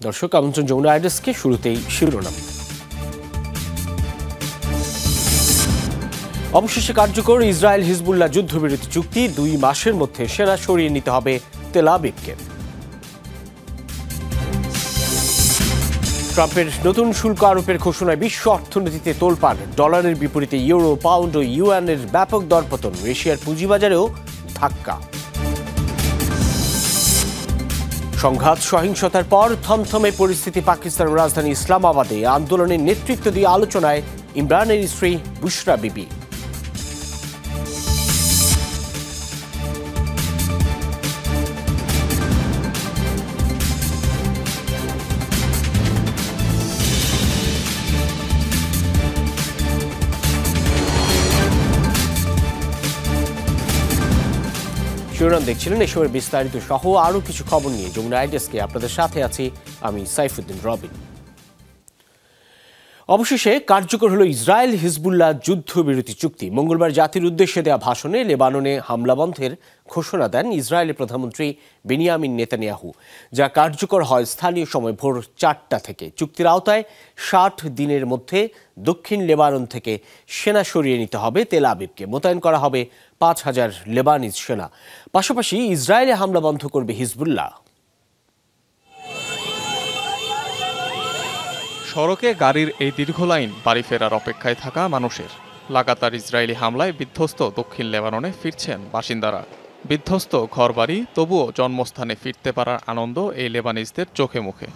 দর্শক, আমন্ত্রণ যমুনা আইডেস্কে। শুরুতেই শিরোনাম। অবশেষে কার্যকর ইসরায়েল হিজবুল্লাহ যুদ্ধবিরতি চুক্তি, 2 মাসের মধ্যে সেনা সরিয়ে নিতে হবে তেল আবিবকে। ট্রাম্পের নতুন শুল্ক আরোপের ঘোষণায় বিশ্ব অর্থনীতিতে তোলপাড়। ডলারের বিপরীতে ইউরো, পাউন্ড ও ইউয়ানের ব্যাপক দরপতন। এশিয়ার পুঁজিবাজারেও ধাক্কা। সংঘাত সহিংসতার পর থমথমে পরিস্থিতি পাকিস্তানের রাজধানী ইসলামাবাদে। আন্দোলনের নেতৃত্ব দিয়ে আলোচনায় ইমরানের স্ত্রী বুশরা বিবি। শিরোনাম দেখছিলেন। এসবের বিস্তারিত সহ আরও কিছু খবর নিয়ে যমুনা আইডেস্কে আপনাদের সাথে আছি আমি সাইফুদ্দিন রবিন। অবশেষে কার্যকর হলো ইসরায়েল হিজবুল্লাহ যুদ্ধবিরতি চুক্তি। মঙ্গলবার জাতির উদ্দেশ্যে দেওয়া ভাষণে লেবাননে হামলা বন্ধের ঘোষণা দেন ইসরায়েলের প্রধানমন্ত্রী বেনিয়ামিন নেতানিয়াহু, যা কার্যকর হয় স্থানীয় সময় ভোর 4টা থেকে। চুক্তির আওতায় 60 দিনের মধ্যে দক্ষিণ লেবানন থেকে সেনা সরিয়ে নিতে হবে তেল আবিবকে। মোতায়েন করা হবে 5000 লেবানিজ সেনা। পাশাপাশি ইসরায়েলে হামলা বন্ধ করবে হিজবুল্লাহ। সড়কে গাড়ির এই দীর্ঘ লাইন বাড়ি ফেরার অপেক্ষায় থাকা মানুষের। লাগাতার ইসরায়েলি হামলায় বিধ্বস্ত দক্ষিণ লেবাননে ফিরছেন বাসিন্দারা। বিধ্বস্ত ঘরবাড়ি, তবুও জন্মস্থানে ফিরতে পারার আনন্দ এই লেবানিজদের চোখে মুখে।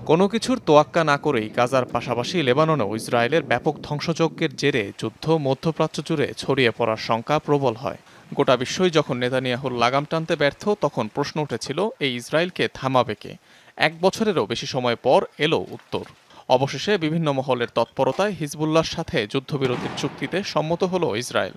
কোনো কিছুর তোয়াক্কা না করেই গাজার পাশাপাশি লেবাননেও ইসরায়েলের ব্যাপক ধ্বংসযজ্ঞের জেরে যুদ্ধ মধ্যপ্রাচ্য জুড়ে ছড়িয়ে পড়ার শঙ্কা প্রবল হয়। গোটা বিশ্বই যখন নেতানিয়াহুর লাগাম টানতে ব্যর্থ, তখন প্রশ্ন উঠেছিল এই ইসরায়েলকে থামাবে কে। 1 বছরেরও বেশি সময় পর এলো উত্তর। অবশেষে বিভিন্ন মহলের তৎপরতায় হিজবুল্লাহর সাথে যুদ্ধবিরতির চুক্তিতে সম্মত হলো ইসরায়েল।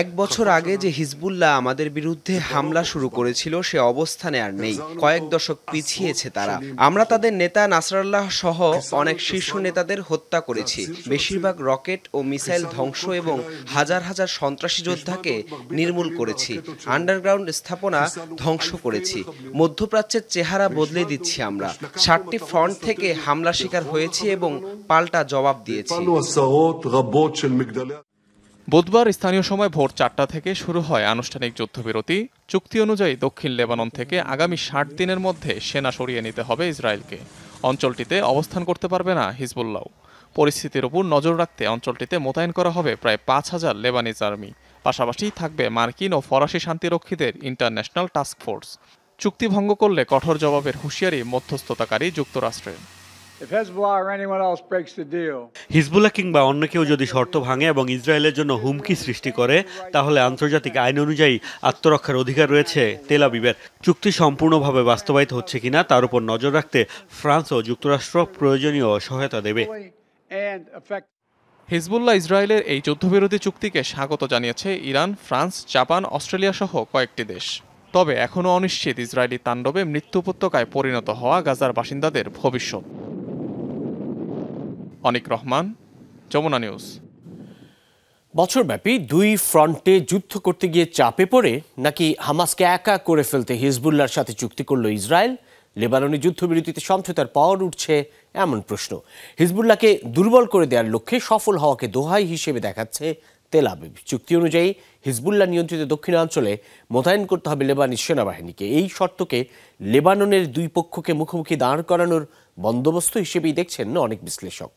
1 বছর আগে যে হিজবুল্লাহ আমাদের বিরুদ্ধে হামলা শুরু করেছিল, সে অবস্থানে আর নেই। কয়েক দশক পিছিয়েছে তারা। আমরা তাদের নেতা নাসরাল্লাহ সহ অনেক শীর্ষ নেতাদের হত্যা করেছি। বেশিরভাগ রকেট ও মিসাইল ধ্বংস এবং হাজার হাজার সন্ত্রাসী যোদ্ধাকে নির্মূল করেছি। আন্ডারগ্রাউন্ড স্থাপনা ধ্বংস করেছি। মধ্যপ্রাচ্যের চেহারা বদলে দিচ্ছি আমরা। 7টি ফ্রন্ট থেকে হামলা শিকার হয়েছি এবং পাল্টা জবাব দিয়েছি। বুধবার স্থানীয় সময় ভোর 4টা থেকে শুরু হয় আনুষ্ঠানিক যুদ্ধবিরতি। চুক্তি অনুযায়ী দক্ষিণ লেবানন থেকে আগামী 60 দিনের মধ্যে সেনা সরিয়ে নিতে হবে ইসরায়েলকে। অঞ্চলটিতে অবস্থান করতে পারবে না হিজবুল্লাহ। পরিস্থিতির উপর নজর রাখতে অঞ্চলটিতে মোতায়েন করা হবে প্রায় 5000 লেবানিজ আর্মি। পাশাপাশি থাকবে মার্কিন ও ফরাসি শান্তিরক্ষীদের ইন্টারন্যাশনাল টাস্ক ফোর্স। চুক্তি ভঙ্গ করলে কঠোর জবাবের হুঁশিয়ারি মধ্যস্থতাকারী যুক্তরাষ্ট্রের। হিজবুল্লাহ কিংবা অন্য কেউ যদি শর্ত ভাঙে এবং ইসরায়েলের জন্য হুমকি সৃষ্টি করে, তাহলে আন্তর্জাতিক আইন অনুযায়ী আত্মরক্ষার অধিকার রয়েছে তেল আবিবের। চুক্তি সম্পূর্ণভাবে বাস্তবায়িত হচ্ছে কিনা তার উপর নজর রাখতে ফ্রান্স ও যুক্তরাষ্ট্র প্রয়োজনীয় সহায়তা দেবে। হিজবুল্লাহ ইসরায়েলের এই যুদ্ধবিরতি চুক্তিকে স্বাগত জানিয়েছে ইরান, ফ্রান্স, জাপান, অস্ট্রেলিয়া সহ কয়েকটি দেশ। তবে এখনও অনিশ্চিত ইসরায়েলি তাণ্ডবে মৃত্যু উপত্যকায় পরিণত হওয়া গাজার বাসিন্দাদের ভবিষ্যৎ। অনিক রহমান, যমুনা নিউজ। বছরব্যাপী 2 ফ্রন্টে যুদ্ধ করতে গিয়ে চাপে পড়ে নাকি হামাসকে একা করে ফেলতে হিজবুল্লাহর সাথে চুক্তি করল ইসরায়েল? লেবাননে যুদ্ধবিরতিতে সমঝোতার পর উঠছে এমন প্রশ্ন। হিজবুল্লাহকে দুর্বল করে দেওয়ার লক্ষ্যে সফল হওয়াকে দোহাই হিসেবে দেখাচ্ছে তেল আবিব। চুক্তি অনুযায়ী হিজবুল্লাহ নিয়ন্ত্রিত দক্ষিণাঞ্চলে মোতায়েন করতে হবে লেবানিজ সেনাবাহিনীকে। এই শর্তকে লেবাননের 2 পক্ষকে মুখোমুখি দাঁড় করানোর বন্দোবস্ত হিসেবেই দেখছেন অনেক বিশ্লেষক।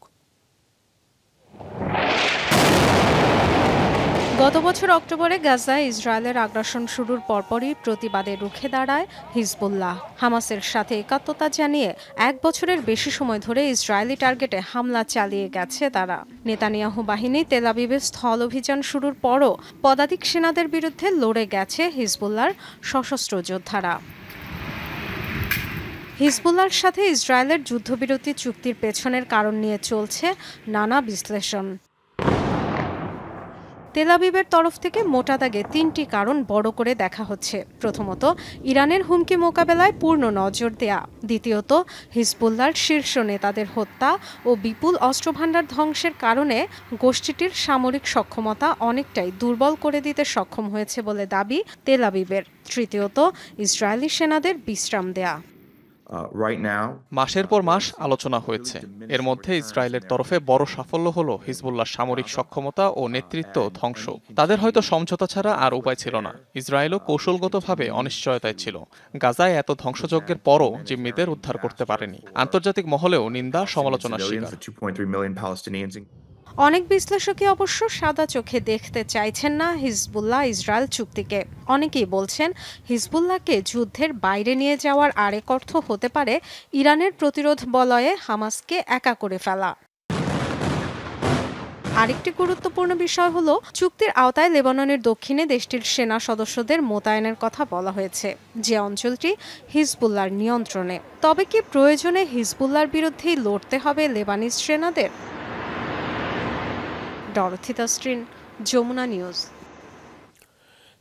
গত বছর অক্টোবরে গাজায় ইসরায়েলের আগ্রাসন শুরুর পরপরই প্রতিবাদে রুখে দাঁড়ায় হিজবুল্লাহ। হামাসের সাথে একাত্মতা জানিয়ে 1 বছরের বেশি সময় ধরে ইসরায়েলি টার্গেটে হামলা চালিয়ে গেছে তারা। নেতানিয়াহু বাহিনী তেল আবিবে স্থল অভিযান শুরুর পরও পদাতিক সেনাদের বিরুদ্ধে লড়ে গেছে হিজবুল্লাহর সশস্ত্র যোদ্ধারা। হিজবুল্লাহর সাথে ইসরায়েলের যুদ্ধবিরতি চুক্তির পেছনের কারণ নিয়ে চলছে নানা বিশ্লেষণ। তেল আবিবের তরফ থেকে মোটা দাগে 3টি কারণ বড় করে দেখা হচ্ছে। প্রথমত, ইরানের হুমকি মোকাবেলায় পূর্ণ নজর দেয়া। দ্বিতীয়ত, হিজবুল্লাহর শীর্ষ নেতাদের হত্যা ও বিপুল অস্ত্রভান্ডার ধ্বংসের কারণে গোষ্ঠীটির সামরিক সক্ষমতা অনেকটাই দুর্বল করে দিতে সক্ষম হয়েছে বলে দাবি তেল আবিবের। তৃতীয়ত, ইসরায়েলি সেনাদের বিশ্রাম দেয়া। মাসের পর মাস আলোচনা হয়েছে। এর মধ্যে ইসরায়েলের তরফে বড় সাফল্য হলো হিজবুল্লাহর সামরিক সক্ষমতা ও নেতৃত্ব ধ্বংস। তাদের হয়তো সমঝোতা ছাড়া আর উপায় ছিল না। ইসরায়েলও কৌশলগতভাবে অনিশ্চয়তায় ছিল। গাজায় এত ধ্বংসযজ্ঞের পরও জিম্মিদের উদ্ধার করতে পারেনি। আন্তর্জাতিক মহলেও নিন্দা সমালোচনার শিকার। অনেক বিশ্লেষকই অবশ্য সাদা চোখে দেখতে চাইছেন না হিজবুল্লাহ ইসরায়েল চুক্তিকে। অনেকেই বলছেন, হিজবুল্লাহকে যুদ্ধের বাইরে নিয়ে যাওয়ার আরেক অর্থ হতে পারে ইরানের প্রতিরোধ বলয়ে হামাসকে একা করে ফেলা। আরেকটি গুরুত্বপূর্ণ বিষয় হলো, চুক্তির আওতায় লেবাননের দক্ষিণে দেশটির সেনা সদস্যদের মোতায়েনের কথা বলা হয়েছে, যে অঞ্চলটি হিজবুল্লাহর নিয়ন্ত্রণে। তবে কি প্রয়োজনে হিজবুল্লাহর বিরুদ্ধেই লড়তে হবে লেবানিজ সেনাদের? Dorothy Tasrin, Jamuna News.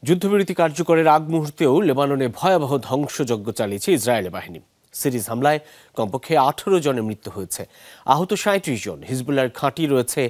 যুদ্ধবিরতি কার্যকরের আগ মুহূর্তেও লেবাননে ভয়াবহ ধ্বংসযজ্ঞ চালিয়েছে ইসরায়েলি বাহিনী। সিরিজ হামলায় কমপক্ষে 18 জনের মৃত্যু হয়েছে, আহত 37 জন। হিজবুল্লাহর ঘাঁটি রয়েছে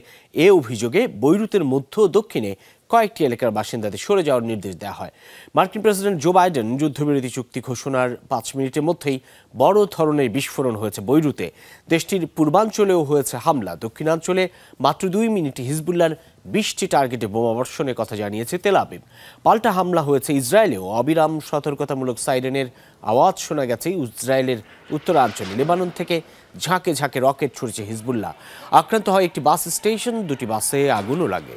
এ অভিযোগে বৈরুতের মধ্য ও দক্ষিণে কয়েকটি এলাকার বাসিন্দাদের সরে যাওয়ার নির্দেশ দেওয়া হয়। মার্কিন প্রেসিডেন্ট জো বাইডেন যুদ্ধবিরতি চুক্তি ঘোষণার 5 মিনিটের মধ্যেই বড় ধরনের বিস্ফোরণ হয়েছে বৈরুতে। দেশটির পূর্বাঞ্চলেও হয়েছে হামলা। দক্ষিণাঞ্চলে মাত্র 2 মিনিটে হিজবুল্লাহর 20টি টার্গেটে বোমাবর্ষণের কথা জানিয়েছে তেল আবিব। পাল্টা হামলা হয়েছে ইসরায়েলেও। অবিরাম সতর্কতামূলক সাইরেনের আওয়াজ শোনা গেছে ইসরায়েলের উত্তরাঞ্চলে। লেবানন থেকে ঝাঁকে ঝাঁকে রকেট ছুড়েছে হিজবুল্লাহ। আক্রান্ত হয় একটি বাস স্টেশন, 2টি বাসে আগুনও লাগে।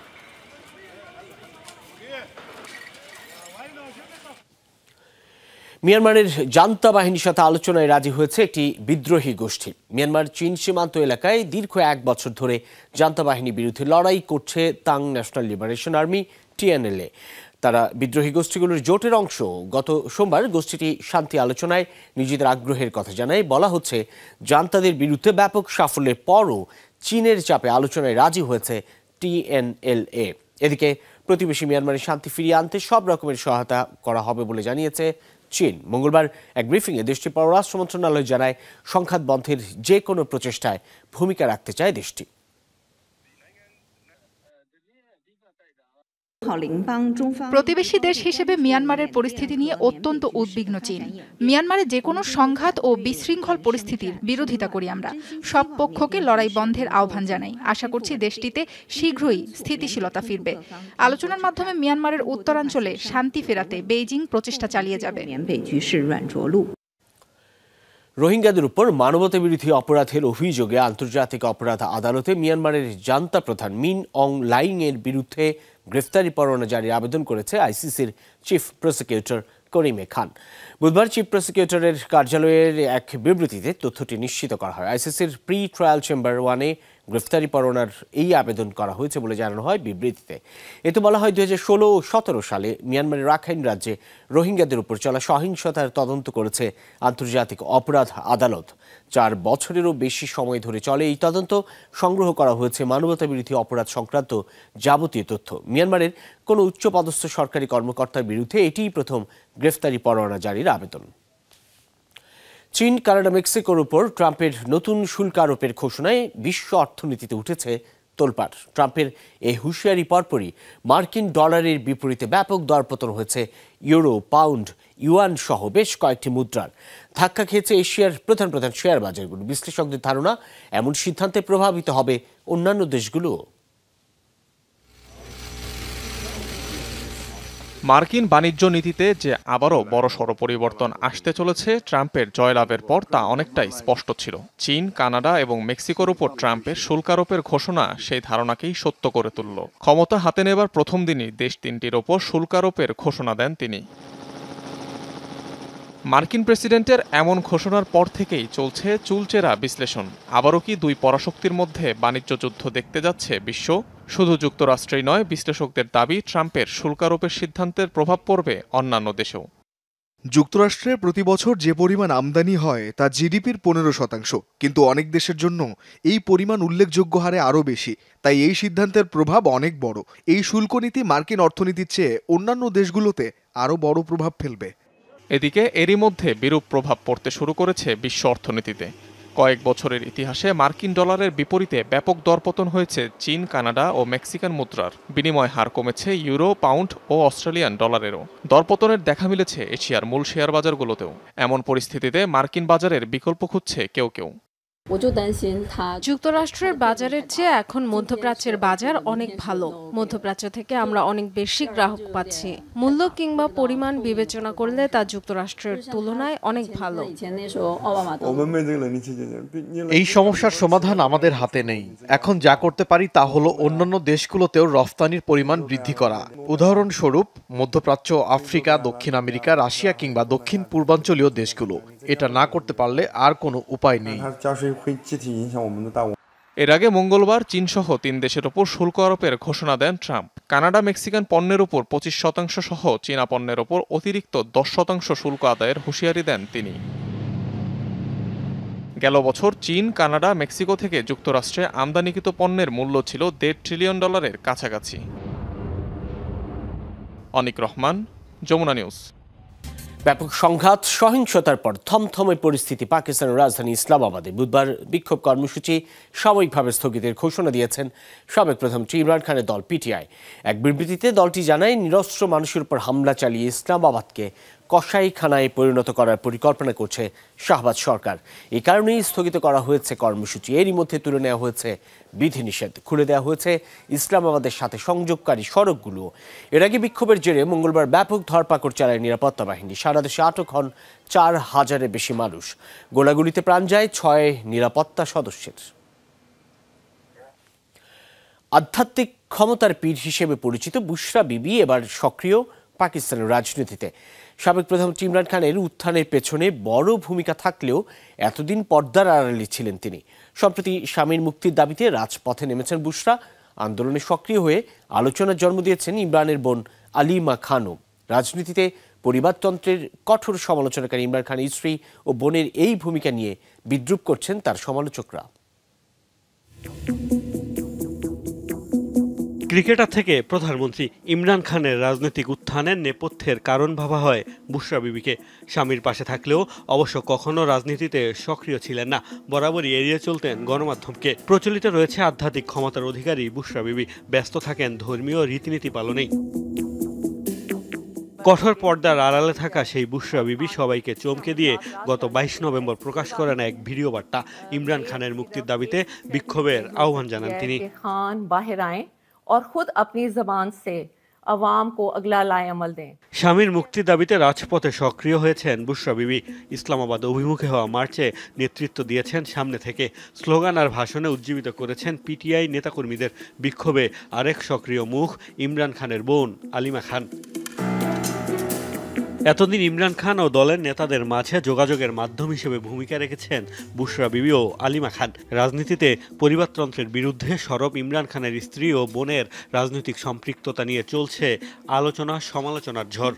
মিয়ানমারের জান্তা বাহিনীর সাথে আলোচনায় রাজি হয়েছে একটি বিদ্রোহী গোষ্ঠী। মিয়ানমার চীন সীমান্ত এলাকায় দীর্ঘ 1 বছর ধরে জান্তা বাহিনীর বিরুদ্ধে লড়াই করছে তাং ন্যাশনাল লিবারেশন আর্মি TNLA। তারা বিদ্রোহী গোষ্ঠীগুলোর জোটের অংশ। গত সোমবার গোষ্ঠীটি শান্তি আলোচনায় নিজেদের আগ্রহের কথা জানায়। বলা হচ্ছে, জান্তাদের বিরুদ্ধে ব্যাপক সাফল্যের পরও চীনের চাপে আলোচনায় রাজি হয়েছে TNLA। এদিকে প্রতিবেশী মিয়ানমারের শান্তি ফিরিয়ে আনতে সব রকমের সহায়তা করা হবে বলে জানিয়েছে চীন। মঙ্গলবার এক ব্রিফিংয়ে দেশটির পররাষ্ট্র মন্ত্রণালয় জানায়, সংঘাত বন্ধের যে কোনো প্রচেষ্টায় ভূমিকা রাখতে চায় দেশটি। প্রতিবেশী দেশ হিসেবে মিয়ানমারের পরিস্থিতি নিয়ে অত্যন্ত উদ্বিগ্ন চীন। মিয়ানমারে যে কোনো সংঘাত ও বিশৃঙ্খল পরিস্থিতির বিরোধিতা করি আমরা। সব পক্ষকে লড়াই বন্ধের আহ্বান জানাই। আশা করছি দেশটিতে শীঘ্রই স্থিতিশীলতা ফিরবে। আলোচনার মাধ্যমে মিয়ানমারের উত্তরাঞ্চলে শান্তি ফেরাতে বেইজিং প্রচেষ্টা চালিয়ে যাবে। রোহিঙ্গাদের উপর মানবতাবিরোধী অপরাধের অভিযোগে আন্তর্জাতিক অপরাধ আদালতে মিয়ানমারের জান্তা প্রধান মিন অং লাইং এর বিরুদ্ধে গ্রেফতারি পরোয়ানা জারির আবেদন করেছে ICCর চিফ প্রসিকিউটর করিমে খান। বুধবার চিফ প্রসিকিউটরের কার্যালয়ের এক বিবৃতিতে তথ্যটি নিশ্চিত করা হয়। ICCর প্রি ট্রায়াল চেম্বার 1-এ গ্রেফতারি পরোয়ানার এই আবেদন করা হয়েছে বলে জানানো হয় বিবৃতিতে। এতে বলা হয়, 2016 ও 17 সালে মিয়ানমারের রাখাইন রাজ্যে রোহিঙ্গাদের উপর চলা সহিংসতার তদন্ত করেছে আন্তর্জাতিক অপরাধ আদালত। 4 বছরেরও বেশি সময় ধরে চলে এই তদন্ত। সংগ্রহ করা হয়েছে মানবতাবিরোধী অপরাধ সংক্রান্ত যাবতীয় তথ্য। মিয়ানমারের কোনো উচ্চপদস্থ সরকারি কর্মকর্তার বিরুদ্ধে এটিই প্রথম গ্রেফতারি পরোয়ানা জারির আবেদন। চীন, কানাডা, মেক্সিকোর উপর ট্রাম্পের নতুন শুল্ক আরোপের ঘোষণায় বিশ্ব অর্থনীতিতে উঠেছে তোলপাড়। ট্রাম্পের এই হুঁশিয়ারি পরপরই মার্কিন ডলারের বিপরীতে ব্যাপক দরপতন হয়েছে ইউরো, পাউন্ড, ইউয়ান সহ বেশ কয়েকটি মুদ্রার। ধাক্কা খেয়েছে এশিয়ার প্রধান শেয়ার বাজারগুলো। বিশ্লেষকদের ধারণা, এমন সিদ্ধান্তে প্রভাবিত হবে অন্যান্য দেশগুলোও। মার্কিন বাণিজ্য নীতিতে যে আবারও বড়সড় পরিবর্তন আসতে চলেছে ট্রাম্পের জয়লাভের পর, তা অনেকটাই স্পষ্ট ছিল। চীন, কানাডা এবং মেক্সিকোর উপর ট্রাম্পের শুল্ক আরোপের ঘোষণা সেই ধারণাকেই সত্য করে তুলল। ক্ষমতা হাতে নেবার প্রথম দিনই দেশ 3টির ওপর শুল্ক আরোপের ঘোষণা দেন তিনি। মার্কিন প্রেসিডেন্টের এমন ঘোষণার পর থেকেই চলছে চুলচেরা বিশ্লেষণ। আবারও কি 2 পরাশক্তির মধ্যে বাণিজ্য যুদ্ধ দেখতে যাচ্ছে বিশ্ব? শুধু যুক্তরাষ্ট্রেই নয়, বিশ্লেষকদের দাবি ট্রাম্পের শুল্ক আরোপের সিদ্ধান্তের প্রভাব পড়বে অন্যান্য দেশেও। যুক্তরাষ্ট্রে প্রতি বছর যে পরিমাণ আমদানি হয় তা জিডিপির 15%, কিন্তু অনেক দেশের জন্য এই পরিমাণ উল্লেখযোগ্য হারে আরও বেশি। তাই এই সিদ্ধান্তের প্রভাব অনেক বড়। এই শুল্ক নীতি মার্কিন অর্থনীতির চেয়ে অন্যান্য দেশগুলোতে আরও বড় প্রভাব ফেলবে। এদিকে এরই মধ্যে বিরূপ প্রভাব পড়তে শুরু করেছে বিশ্ব অর্থনীতিতে। কয়েক বছরের ইতিহাসে মার্কিন ডলারের বিপরীতে ব্যাপক দরপতন হয়েছে চীন, কানাডা ও মেক্সিকান মুদ্রার। বিনিময় হার কমেছে ইউরো, পাউন্ড ও অস্ট্রেলিয়ান ডলারেরও। দরপতনের দেখা মিলেছে এশিয়ার মূল শেয়ার বাজারগুলোতেও। এমন পরিস্থিতিতে মার্কিন বাজারের বিকল্প খুঁজছে কেউ কেউ। যুক্তরাষ্ট্রের বাজারের চেয়ে এখন মধ্যপ্রাচ্যের বাজার অনেক ভালো। মধ্যপ্রাচ্য থেকে আমরা অনেক বেশি গ্রাহক পাচ্ছি। মূল্য কিংবা পরিমাণ বিবেচনা করলে তা যুক্তরাষ্ট্রের তুলনায় অনেক ভালো। এই সমস্যার সমাধান আমাদের হাতে নেই। এখন যা করতে পারি তা হলো অন্যান্য দেশগুলোতেও রফতানির পরিমাণ বৃদ্ধি করা। উদাহরণস্বরূপ মধ্যপ্রাচ্য, আফ্রিকা, দক্ষিণ আমেরিকা, রাশিয়া কিংবা দক্ষিণ পূর্বাঞ্চলীয় দেশগুলো। এটা না করতে পারলে আর কোনো উপায় নেই। এর আগে মঙ্গলবার চীনসহ 3 দেশের ওপর শুল্ক আরোপের ঘোষণা দেন ট্রাম্প। কানাডা, মেক্সিকান পণ্যের ওপর 25% সহ চীনা পণ্যের ওপর অতিরিক্ত 10% শুল্ক আদায়ের হুঁশিয়ারি দেন তিনি। গেল বছর চীন, কানাডা, মেক্সিকো থেকে যুক্তরাষ্ট্রে আমদানিকৃত পণ্যের মূল্য ছিল $1.5 ট্রিলিয়ন কাছাকাছি। অনিক রহমান, যমুনা নিউজ। ব্যাপক সংঘাত, সহিংসতার পর থমথমে পরিস্থিতি পাকিস্তানের রাজধানী ইসলামাবাদে। বুধবার বিক্ষোভ কর্মসূচি সাময়িকভাবে স্থগিতের ঘোষণা দিয়েছেন সাবেক প্রধানমন্ত্রী ইমরান খানের দল পিটিআই। এক বিবৃতিতে দলটি জানায়, নিরস্ত্র মানুষের উপর হামলা চালিয়ে ইসলামাবাদকে কসাইখানায় পরিণত করার পরিকল্পনা করছে শাহবাজ সরকার। এই কারণেই স্থগিত করা হয়েছে কর্মসূচি। এরই মধ্যে তুলে নেওয়া হয়েছে বিধিনিষেধ, খুলে দেওয়া হয়েছে ইসলামাবাদের সাথে সংযোগকারী সড়কগুলো। এর আগে বিক্ষোভের জেরে মঙ্গলবার ব্যাপক ধরপাকড় চালায় নিরাপত্তা বাহিনী। সারা দেশে আটক হন 4000-এর বেশি মানুষ। গোলাগুলিতে প্রাণ যায় 6 নিরাপত্তা সদস্যের। আধ্যাত্মিক ক্ষমতার পীর হিসেবে পরিচিত বুশরা বিবি এবার সক্রিয় পাকিস্তানের রাজনীতিতে। সাবেক প্রধানমন্ত্রী ইমরান খানের উত্থানের পেছনে বড় ভূমিকা থাকলেও এতদিন পর্দার আড়ালে ছিলেন তিনি। সম্প্রতি স্বামীর মুক্তির দাবিতে রাজপথে নেমেছেন বুশরা। আন্দোলনে সক্রিয় হয়ে আলোচনার জন্ম দিয়েছেন ইমরানের বোন আলিমা খানও। রাজনীতিতে পরিবারতন্ত্রের কঠোর সমালোচনাকারী ইমরান খানের স্ত্রী ও বোনের এই ভূমিকা নিয়ে বিদ্রূপ করছেন তার সমালোচকরা। ক্রিকেটার থেকে প্রধানমন্ত্রী ইমরান খানের রাজনৈতিক উত্থানের নেপথ্যের কারণ ভাবা হয় বুশরা বিবিকে। স্বামীর পাশে থাকলেও অবশ্য কখনো রাজনীতিতে সক্রিয় ছিলেন না, বরাবরই এড়িয়ে চলতেন গণমাধ্যমকে। প্রচলিত রয়েছে আধ্যাত্মিক ক্ষমতার অধিকারী বুশরা বিবি ব্যস্ত থাকেন ধর্মীয় রীতিনীতি পালনেই। কঠোর পর্দার আড়ালে থাকা সেই বুশরা বিবি সবাইকে চমকে দিয়ে গত 22 নভেম্বর প্রকাশ করেন এক ভিডিও বার্তা। ইমরান খানের মুক্তির দাবিতে বিক্ষোভের আহ্বান জানান তিনি। স্বামীর মুক্তির দাবিতে রাজপথে সক্রিয় হয়েছেন বুশরা বিবি। ইসলামাবাদ অভিমুখে হওয়া মার্চে নেতৃত্ব দিয়েছেন সামনে থেকে। স্লোগান আর ভাষণে উজ্জীবিত করেছেন পিটিআই নেতাকর্মীদের। বিক্ষোভে আরেক সক্রিয় মুখ ইমরান খানের বোন আলিমা খান। এতদিন ইমরান খান ও দলের নেতাদের মাঝে যোগাযোগের মাধ্যম হিসেবে ভূমিকা রেখেছেন বুশরা বিবি ও আলিমা খান। রাজনীতিতে পরিবারতন্ত্রের বিরুদ্ধে সরব ইমরান খানের স্ত্রী ও বোনের রাজনৈতিক সম্পৃক্ততা নিয়ে চলছে আলোচনা সমালোচনার ঝড়।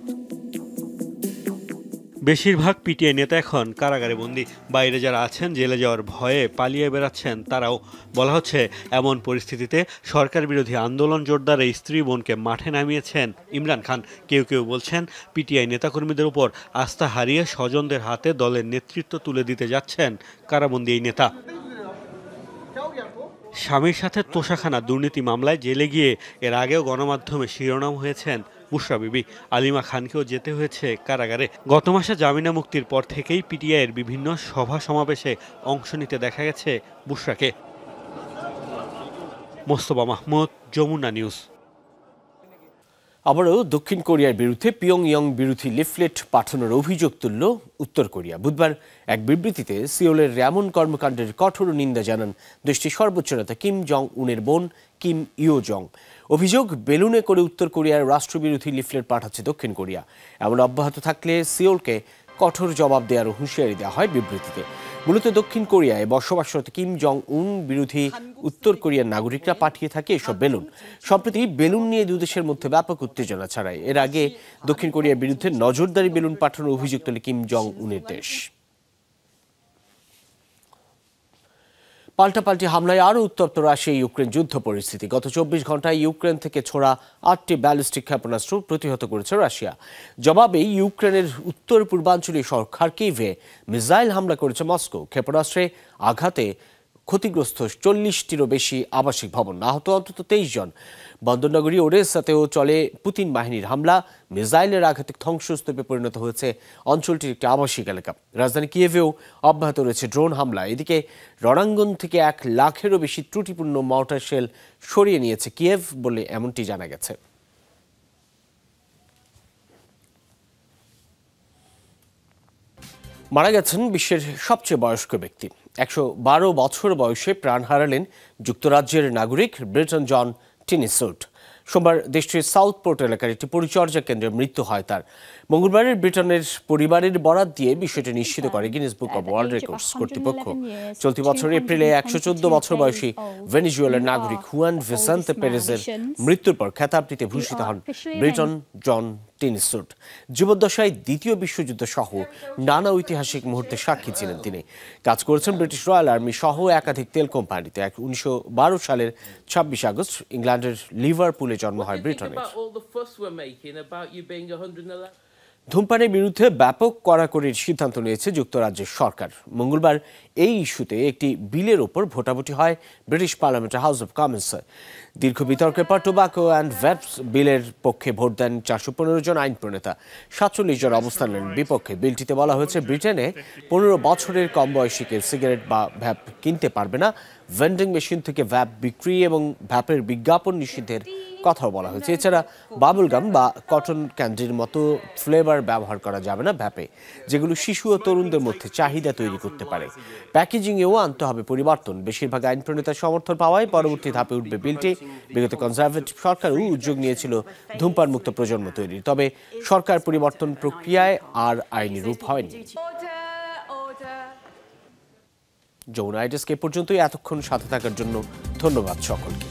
বেশিরভাগ পিটিআই নেতা এখন কারাগারে বন্দী। বাইরে যারা আছেন জেলে যাওয়ার ভয়ে পালিয়ে বেড়াচ্ছেন তারাও। বলা হচ্ছে এমন পরিস্থিতিতে সরকার বিরোধী আন্দোলন জোরদারে স্ত্রী বোনকে মাঠে নামিয়েছেন ইমরান খান। কেউ কেউ বলছেন পিটিআই নেতাকর্মীদের উপর আস্থা হারিয়ে স্বজনদের হাতে দলের নেতৃত্ব তুলে দিতে যাচ্ছেন কারাবন্দী এই নেতা। স্বামীর সাথে তোষাখানা দুর্নীতি মামলায় জেলে গিয়ে এর আগেও গণমাধ্যমে শিরোনাম হয়েছেন বুশরা বিবি। আলিমা খানকেও যেতে হয়েছে কারাগারে। গত মাসে জামিনা মুক্তির পর থেকেই পিটিআইয়ের বিভিন্ন সভা সমাবেশে অংশ নিতে দেখা গেছে বুশরাকে। মোস্তফা মাহমুদ, যমুনা নিউজ। আবারও দক্ষিণ কোরিয়ার বিরুদ্ধে পিয়ংইয়ং বিরোধী লিফলেট পাঠানোর অভিযোগ তুলল উত্তর কোরিয়া। বুধবার এক বিবৃতিতে সিওলের এমন কর্মকাণ্ডের কঠোর নিন্দা জানান দেশটির সর্বোচ্চ নেতা কিম জং উনের বোন কিম ইও জং। অভিযোগ, বেলুনে করে উত্তর কোরিয়ার রাষ্ট্রবিরোধী লিফলেট পাঠাচ্ছে দক্ষিণ কোরিয়া। এমন অব্যাহত থাকলে সিওলকে কঠোর জবাব দেওয়ার হুঁশিয়ারি দেওয়া হয় বিবৃতিতে। মূলত দক্ষিণ কোরিয়ায় বসবাসরত কিম জং উন বিরোধী উত্তর কোরিয়ার নাগরিকরা পাঠিয়ে থাকে এসব বেলুন। সম্প্রতি বেলুন নিয়ে দুদেশের মধ্যে ব্যাপক উত্তেজনা ছড়ায়। এর আগে দক্ষিণ কোরিয়ার বিরুদ্ধে নজরদারি বেলুন পাঠানোর অভিযোগ তোলে কিম জং উনের দেশ। পাল্টাপাল্টি হামলায় আরও উত্তপ্ত রাশিয়া ইউক্রেন যুদ্ধ পরিস্থিতি। গত 24 ঘন্টায় ইউক্রেন থেকে ছোড়া 8টি ব্যালিস্টিক ক্ষেপণাস্ত্র প্রতিহত করেছে রাশিয়া। জবাবে ইউক্রেনের উত্তর পূর্বাঞ্চলীয় শহর খার্কিভে মিসাইল হামলা করেছে মস্কো। ক্ষেপণাস্ত্রে আঘাতে ক্ষতিগ্রস্ত 40টিরও বেশি আবাসিক ভবন, আহত অন্তত 23 জন। বন্দরনগরী ওডেসাতেও চলে পুতিন বাহিনীর হামলা। মিসাইলের আঘাতে ধ্বংসস্তূপে পরিণত হয়েছে অঞ্চলটির একটি আবাসিক এলাকা। রাজধানী কিয়েভেও অব্যাহত রয়েছে ড্রোন হামলা। এদিকে রণাঙ্গন থেকে 1 লাখেরও বেশি ত্রুটিপূর্ণ মর্টার শেল সরিয়ে নিয়েছে কিয়েভ বলে এমনটি জানা গেছে। মারা গেছেন বিশ্বের সবচেয়ে বয়স্ক ব্যক্তি। 112 বছর বয়সে প্রাণ হারালেন যুক্তরাজ্যের নাগরিক ব্রিটন জন টিনিসুট। সোমবার দেশটির সাউথপোর্ট এলাকার একটি পরিচর্যা কেন্দ্রে মৃত্যু হয় তার। মঙ্গলবারের ব্রিটনের পরিবারের বরাত দিয়ে বিষয়টি নিশ্চিত করে Guinness book of world records কর্তৃপক্ষ। চলতি বছর এপ্রিলে 114 বছর বয়সী ভেনেজুয়েলার নাগরিক হুয়ান ভিসেন্তে পেরেজের মৃত্যুর পর খেতাব নিতে ভূষিত হন ব্রিটন জন টিনিসুট। জীবদ্দশায় দ্বিতীয় বিশ্বযুদ্ধ সহ নানা ঐতিহাসিক মুহূর্তে সাক্ষী ছিলেন তিনি। কাজ করেছেন ব্রিটিশ রয়্যাল আর্মি সহ একাধিক তেল কোম্পানিতে। 1912 সালের 26 আগস্ট ইংল্যান্ডের লিভারপুলে জন্ম হয় ব্রিটনের। ধূমপানের বিরুদ্ধে ব্যাপক কড়াকড়ির সিদ্ধান্ত নিয়েছে যুক্তরাজ্যের সরকার। মঙ্গলবার এই ইস্যুতে একটি বিলের ওপর ভোটাভুটি হয় ব্রিটিশ পার্লামেন্টের হাউস অব কমন্সে। দীর্ঘ বিতর্কের পর টোবাকো অ্যান্ড ভ্যাপস বিলের পক্ষে ভোট দেন 415 জন আইন প্রণেতা, 47 জন অবস্থান নেন বিপক্ষে। বিলটিতে বলা হয়েছে ব্রিটেনে 15 বছরের কম বয়সীকে সিগারেট বা ভ্যাপ কিনতে পারবে না। ভেন্ডিং মেশিন থেকে ভ্যাপ বিক্রি এবং ভ্যাপের বিজ্ঞাপন নিষিদ্ধের কথাও বলা হয়েছে। এছাড়া বাবলগাম বা কটন ক্যান্ডির মতো ফ্লেভার ব্যবহার করা যাবে না ভ্যাপে, যেগুলো শিশু ও তরুণদের মধ্যে চাহিদা তৈরি করতে পারে। প্যাকেজিংয়েও আনতে হবে পরিবর্তন। বেশিরভাগ আইন প্রণেতার সমর্থন পাওয়ায় পরবর্তী ধাপে উঠবে বিলটি। বিগত কনজারভেটিভ সরকারও উদ্যোগ নিয়েছিল ধূমপান মুক্ত প্রজন্ম তৈরি, তবে সরকার পরিবর্তন প্রক্রিয়ায় আর আইনি রূপ হয়নি। যমুনা আইডেস্ক এ পর্যন্তই। এতক্ষণ সাথে থাকার জন্য ধন্যবাদ সকলকে।